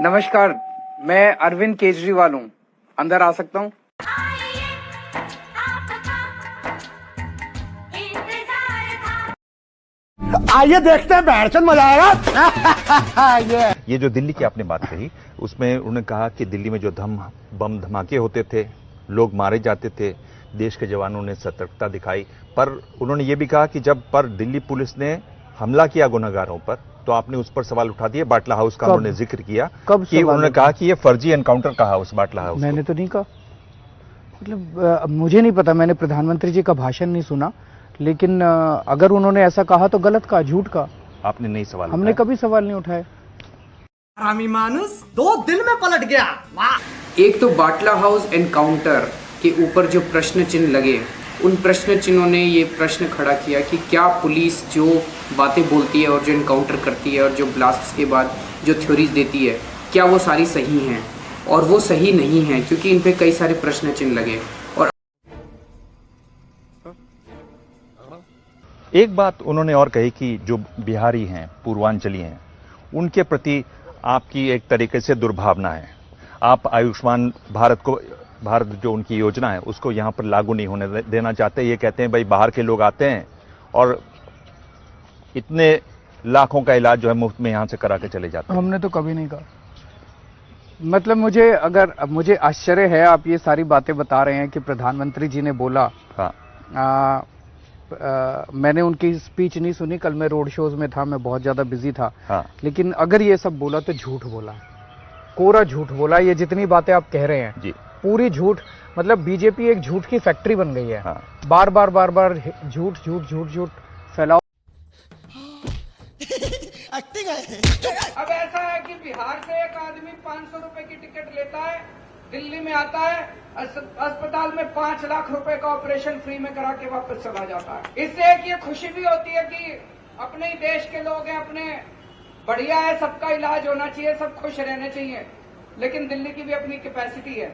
नमस्कार, मैं अरविंद केजरीवाल हूँ। अंदर आ सकता हूँ? आइए देखते हैं, बैठचंद मजा आएगा। ये जो दिल्ली की आपने बात कही, उसमें उन्होंने कहा कि दिल्ली में जो बम धमाके होते थे, लोग मारे जाते थे, देश के जवानों ने सतर्कता दिखाई, पर उन्होंने ये भी कहा कि जब पर दिल्ली पुलिस ने हमला किया गुनहगारों पर, तो आपने उस पर सवाल उठा दिए। बाटला हाउस का उन्होंने जिक्र किया कि उन्होंने कहा कि ये फर्जी एनकाउंटर कहा उस बाटला हाउस। मैंने तो नहीं कहा, मतलब मुझे नहीं पता, मैंने प्रधानमंत्री जी का भाषण नहीं सुना, लेकिन अगर उन्होंने ऐसा कहा तो गलत कहा, झूठ कहा। आपने नहीं सवाल उठाया? हमने कभी सवाल नहीं उठाए। हरामी मानुस 2 दिन में पलट गया। वाह। एक तो बाटला हाउस एनकाउंटर के ऊपर जो प्रश्न चिन्ह लगे, उन प्रश्न चिन्हों ने ये प्रश्न खड़ा किया कि क्या पुलिस जो बातें बोलती है और जो एनकाउंटर करती है और जो ब्लास्ट के बाद जो थ्योरीज देती है, क्या वो सारी सही हैं? और वो सही नहीं है, क्योंकि इन पे कई सारे प्रश्न चिन्ह लगे। और एक बात उन्होंने और कही कि जो बिहारी हैं, पूर्वांचली हैं, उनके प्रति आपकी एक तरीके से दुर्भावना है। आप आयुष्मान भारत जो उनकी योजना है उसको यहां पर लागू नहीं होने देना चाहते। ये कहते हैं भाई बाहर के लोग आते हैं और इतने लाखों का इलाज जो है मुफ्त में यहां से करा के चले जाते हैं। हमने तो कभी नहीं कहा। मतलब मुझे आश्चर्य है, आप ये सारी बातें बता रहे हैं कि प्रधानमंत्री जी ने बोला। हाँ। मैंने उनकी स्पीच नहीं सुनी, कल मैं रोड शोज में था, मैं बहुत ज्यादा बिजी था। हाँ। लेकिन अगर ये सब बोला तो झूठ बोला, कोरा झूठ बोला। ये जितनी बातें आप कह रहे हैं जी, पूरी झूठ। मतलब बीजेपी एक झूठ की फैक्ट्री बन गई है। हाँ। बार बार झूठ फैलाओ। अब ऐसा है कि बिहार से एक आदमी 500 रुपए की टिकट लेता है, दिल्ली में आता है, अस्पताल में 5 लाख रुपए का ऑपरेशन फ्री में करा के वापस चला जाता है। इससे एक ये खुशी भी होती है कि अपने ही देश के लोग हैं, अपने बढ़िया है, सबका इलाज होना चाहिए, सब खुश रहने चाहिए। लेकिन दिल्ली की भी अपनी कैपेसिटी है।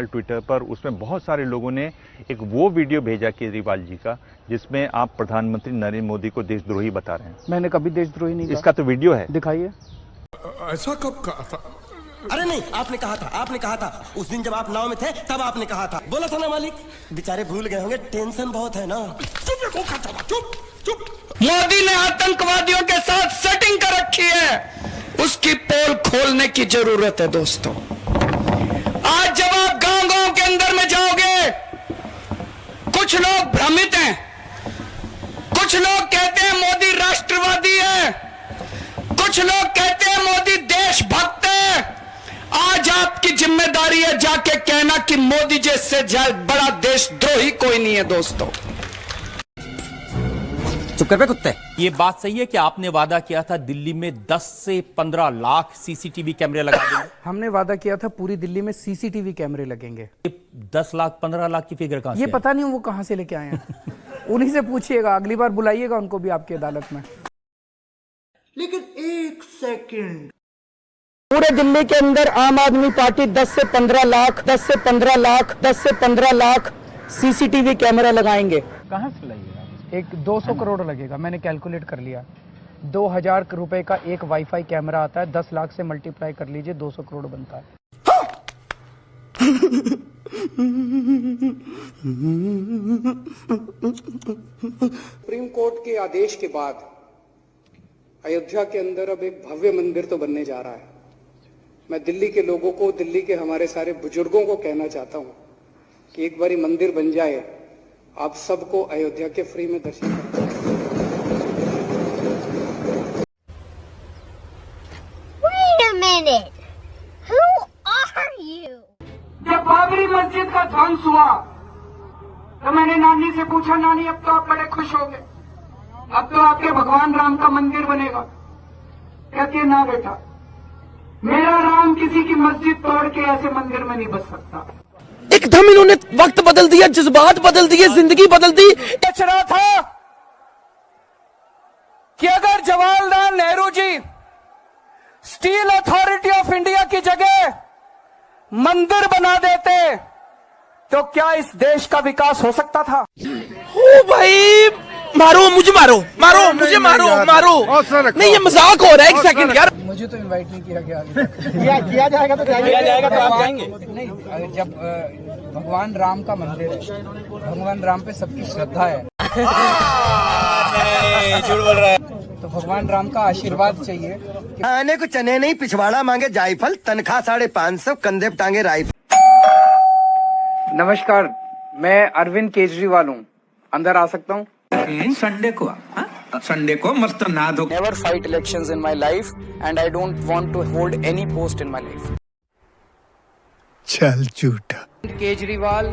ट्विटर पर उसमें बहुत सारे लोगों ने एक वो वीडियो भेजा केजरीवाल जी का, जिसमें आप प्रधानमंत्री नरेंद्र मोदी को देशद्रोही बता रहे हैं। मैंने कभी देशद्रोही नहीं कहा। इसका तो वीडियो है, दिखाइए। ऐसा कब कहा था? अरे नहीं, आपने कहा था उस दिन जब आप नाव में थे, तब आपने कहा था, बोला था ना मालिक। बेचारे भूल गए होंगे, टेंशन बहुत है ना। चुप। मोदी ने आतंकवादियों के साथ सेटिंग कर रखी है, उसकी पोल खोलने की जरूरत है दोस्तों। आज जब आप गांव के अंदर में जाओगे, कुछ लोग भ्रमित हैं, कुछ लोग कहते हैं मोदी राष्ट्रवादी है, कुछ लोग कहते हैं मोदी देशभक्त है। आज आपकी जिम्मेदारी है जाके कहना कि मोदी जैसे बड़ा देशद्रोही कोई नहीं है दोस्तों। चुप कर बे कुत्ते। ये बात सही है कि आपने वादा किया था दिल्ली में 10 से 15 लाख सीसीटीवी कैमरे लगा देंगे? हमने वादा किया था पूरी दिल्ली में सीसीटीवी कैमरे लगेंगे। 10 लाख 15 लाख की फिगर कहां से? ये पता नहीं वो कहां से लेके आए हैं। उन्हीं से पूछिएगा, अगली बार बुलाइएगा उनको भी आपकी अदालत में। लेकिन एक सेकंड, पूरे दिल्ली के अंदर आम आदमी पार्टी 10 से 15 लाख सीसीटीवी कैमरा लगाएंगे। कहां से लगेगा? एक 200 करोड़ लगेगा, मैंने कैलकुलेट कर लिया। 2000 रुपए का एक वाईफाई कैमरा आता है, 10 लाख से मल्टीप्लाई कर लीजिए, 200 करोड़ बनता है। सुप्रीम कोर्ट के आदेश के बाद अयोध्या के अंदर अब एक भव्य मंदिर तो बनने जा रहा है। मैं दिल्ली के लोगों को, दिल्ली के हमारे सारे बुजुर्गों को कहना चाहता हूं कि एक बारी मंदिर बन जाए, आप सबको अयोध्या के फ्री में दर्शन करते हैं। Wait a minute. Who are you? जब बाबरी मस्जिद का ध्वंस हुआ तो मैंने नानी से पूछा, नानी अब तो आप बड़े खुश हो गए, अब तो आपके भगवान राम का मंदिर बनेगा। कहती है ना बेटा, मेरा राम किसी की मस्जिद तोड़ के ऐसे मंदिर में नहीं बस सकता। एकदम इन्होंने वक्त बदल दिया, जज्बात बदल दिए, जिंदगी बदल दी। सोच रहा था कि अगर Jawaharlal Nehru ji steel authority of India की जगह मंदिर बना देते तो क्या इस देश का विकास हो सकता था? ओ भाई, मारो मुझे, मारो मुझे, मारो नहीं, ये मजाक हो रहा है। एक सेकंड यार, मुझे तो इनवाइट नहीं किया गया अभी तक। किया जाएगा तो आप जाएंगे। नहीं, जब भगवान राम का मंदिर है, भगवान राम पे सबकी श्रद्धा है, झूठ बोल रहा है। तो भगवान राम का आशीर्वाद चाहिए। आने को चने नहीं, पिछवाड़ा मांगे जायफल, तनख्वाह 550, कंधे पे टांगे राइफल। नमस्कार, मैं अरविंद केजरीवाल हूँ, अंदर आ सकता हूँ? संडे को मस्त ना दो। Never fight elections in my life and I don't want to hold any post in my life. चल झूठा। केजरीवाल,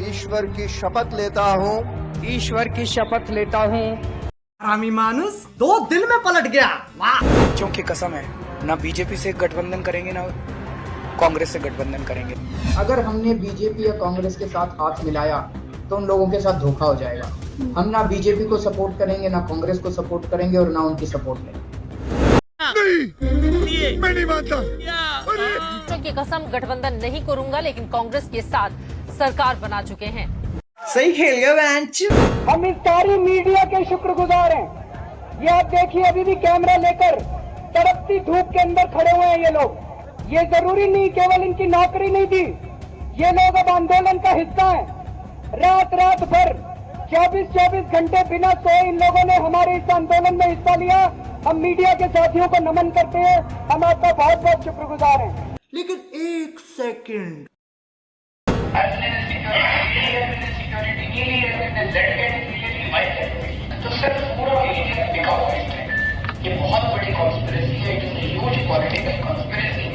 ईश्वर की शपथ लेता हूँ, ईश्वर की शपथ लेता हूँ, हरामी मानुस 2 दिन में पलट गया। वाह, बच्चों की कसम है, ना बीजेपी से गठबंधन करेंगे ना कांग्रेस से गठबंधन करेंगे। अगर हमने बीजेपी या कांग्रेस के साथ हाथ मिलाया तो उन लोगों के साथ धोखा हो जाएगा। हम ना बीजेपी को सपोर्ट करेंगे, ना कांग्रेस को सपोर्ट करेंगे और ना उनकी सपोर्ट लेंगे। नहीं, मैं नहीं मानता। बच्चों की कसम, गठबंधन नहीं करूंगा, लेकिन कांग्रेस के साथ सरकार बना चुके हैं। सही खेल गया बेंच। हम इस सारी मीडिया के शुक्रगुजार हैं। ये आप देखिए, अभी भी कैमरा लेकर तड़पती धूप के अंदर खड़े हुए हैं ये लोग। ये जरूरी नहीं, केवल इनकी नौकरी नहीं थी, ये लोग अब आंदोलन का हिस्सा हैं। रात भर 24 घंटे बिना सोए इन लोगों ने हमारे इस आंदोलन में हिस्सा लिया। हम मीडिया के साथियों को नमन करते हैं, हम आपका बहुत बहुत शुक्रगुजार हैं। लेकिन एक सेकंड, तो सर पूरा लिखा हुआ है, ये बहुत बड़ी कॉन्स्पिरेसी है, it is a huge political conspiracy.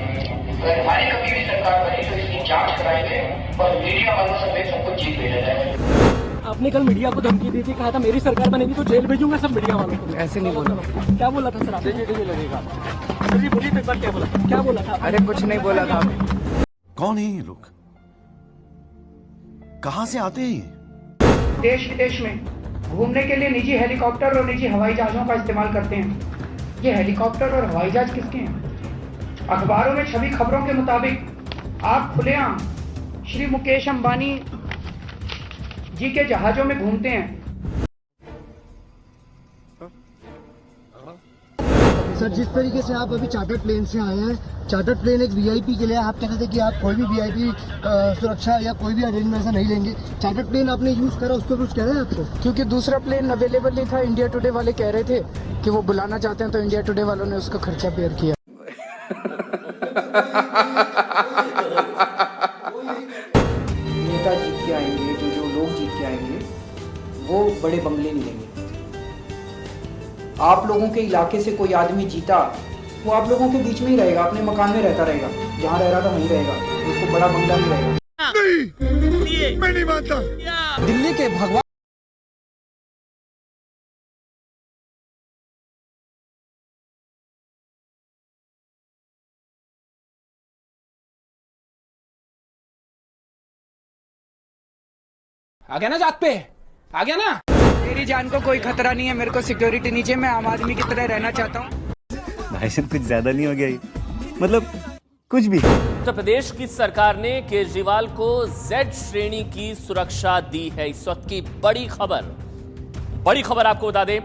अगर हमारी कभी भी सरकार बनी तो इसकी जांच कराएंगे और मीडिया वालों से सब कुछ जीत भेजा जाएगा। आपने कल मीडिया को धमकी दी थी, कहा था मेरी सरकार बनेगी तो जेल भेजूंगा सब मीडिया वालों को। ऐसे नहीं बोला। क्या बोला था सर आपने? लगेगा बोलिए तो एक बार, क्या बोला था? अरे कुछ नहीं बोला था। कौन है ये लोग, कहाँ से आते हैं? देश विदेश में घूमने के लिए निजी हेलीकॉप्टर और निजी हवाई जहाजों का इस्तेमाल करते हैं। ये हेलीकॉप्टर और हवाई जहाज किसके हैं? अखबारों में छवि खबरों के मुताबिक आप खुलेआम श्री मुकेश अंबानी जी के जहाजों में घूमते हैं। सर, जिस तरीके से आप अभी चार्टर्ड प्लेन से आए हैं, चार्टर्ड प्लेन एक वीआईपी के लिए, आप कहते थे कि आप कोई भी वीआईपी सुरक्षा या कोई भी अरेंजमेंट ऐसा नहीं लेंगे। चार्टर्ड प्लेन आपने यूज करा, उसको कुछ कह रहे हैं आपको? क्योंकि दूसरा प्लेन अवेलेबल नहीं था। इंडिया टुडे वाले कह रहे थे कि वो बुलाना चाहते हैं, तो इंडिया टुडे वालों ने उसका खर्चा बेयर किया। नेता जीत के आएंगे, जो लोग जीत के आएंगे वो बड़े बंगले नहीं लेंगे। आप लोगों के इलाके से कोई आदमी जीता, वो आप लोगों के बीच में ही रहेगा, अपने मकान में रहता रहेगा, जहाँ रह रहा था वहीं रहेगा, उसको बड़ा बंगला नहीं रहेगा। नहीं, मैं नहीं मानता। दिल्ली के भगवान आ गया ना, जात पे आ गया ना। मेरी जान को कोई खतरा नहीं है, मेरे को सिक्योरिटी नीचे, मैं आम आदमी की तरह रहना चाहता हूँ। भाई साहब, कुछ ज्यादा नहीं हो गया ये? मतलब कुछ भी। उत्तर प्रदेश की सरकार ने केजरीवाल को Z श्रेणी की सुरक्षा दी है। इस वक्त की बड़ी खबर आपको बता दें,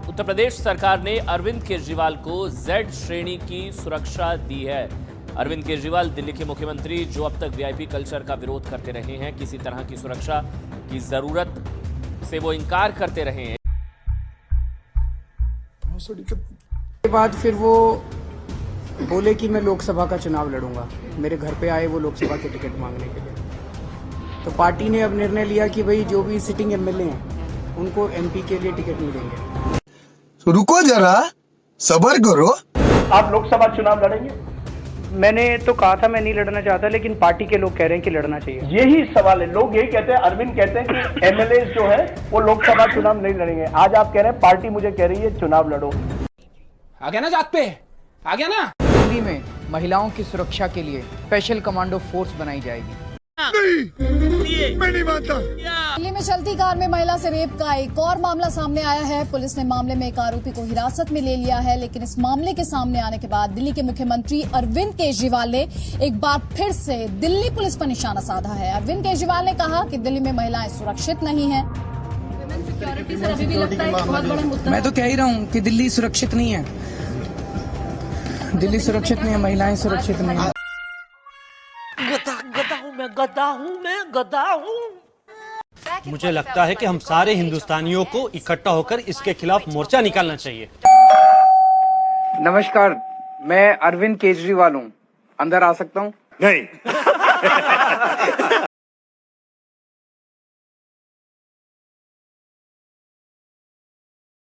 उत्तर प्रदेश सरकार ने अरविंद केजरीवाल को Z श्रेणी की सुरक्षा दी है। अरविंद केजरीवाल दिल्ली के मुख्यमंत्री, जो अब तक वीआईपी कल्चर का विरोध करते रहे हैं, किसी तरह की सुरक्षा की जरूरत से वो इनकार करते रहे हैं। के बाद फिर वो बोले कि मैं लोकसभा का चुनाव लड़ूंगा। मेरे घर पे आए वो लोकसभा के टिकट मांगने के लिए। तो पार्टी ने अब निर्णय लिया कि भाई जो भी सिटिंग एमएलए हैं उनको एमपी के लिए टिकट नहीं देंगे। तो रुको जरा, सब्र करो। आप लोकसभा चुनाव लड़ेंगे? मैंने तो कहा था मैं नहीं लड़ना चाहता, लेकिन पार्टी के लोग कह रहे हैं कि लड़ना चाहिए। यही सवाल है, लोग यही कहते हैं, अरविंद कहते हैं कि एमएलए जो है वो लोकसभा चुनाव नहीं लड़ेंगे। आज आप कह रहे हैं पार्टी मुझे कह रही है चुनाव लड़ो। आ गया ना, जात पे आ गया ना। दिल्ली में महिलाओं की सुरक्षा के लिए स्पेशल कमांडो फोर्स बनाई जाएगी। नहीं, मैं नहीं मानता। दिल्ली में चलती कार में महिला से रेप का एक और मामला सामने आया है। पुलिस ने मामले में एक आरोपी को हिरासत में ले लिया है, लेकिन इस मामले के सामने आने के बाद दिल्ली के मुख्यमंत्री अरविंद केजरीवाल ने एक बार फिर से दिल्ली पुलिस पर निशाना साधा है। अरविंद केजरीवाल ने कहा कि दिल्ली में महिलाएं सुरक्षित नहीं है। अभी भी लगता है एक बहुत बड़ा मुद्दा। मैं तो कह ही रहा हूँ कि दिल्ली सुरक्षित नहीं है, दिल्ली सुरक्षित नहीं है, महिलाएं सुरक्षित नहीं है। गधा हूँ। मुझे लगता है कि हम सारे हिंदुस्तानियों को इकट्ठा होकर इसके खिलाफ मोर्चा निकालना चाहिए। नमस्कार, मैं अरविंद केजरीवाल हूँ, अंदर आ सकता हूँ? नहीं।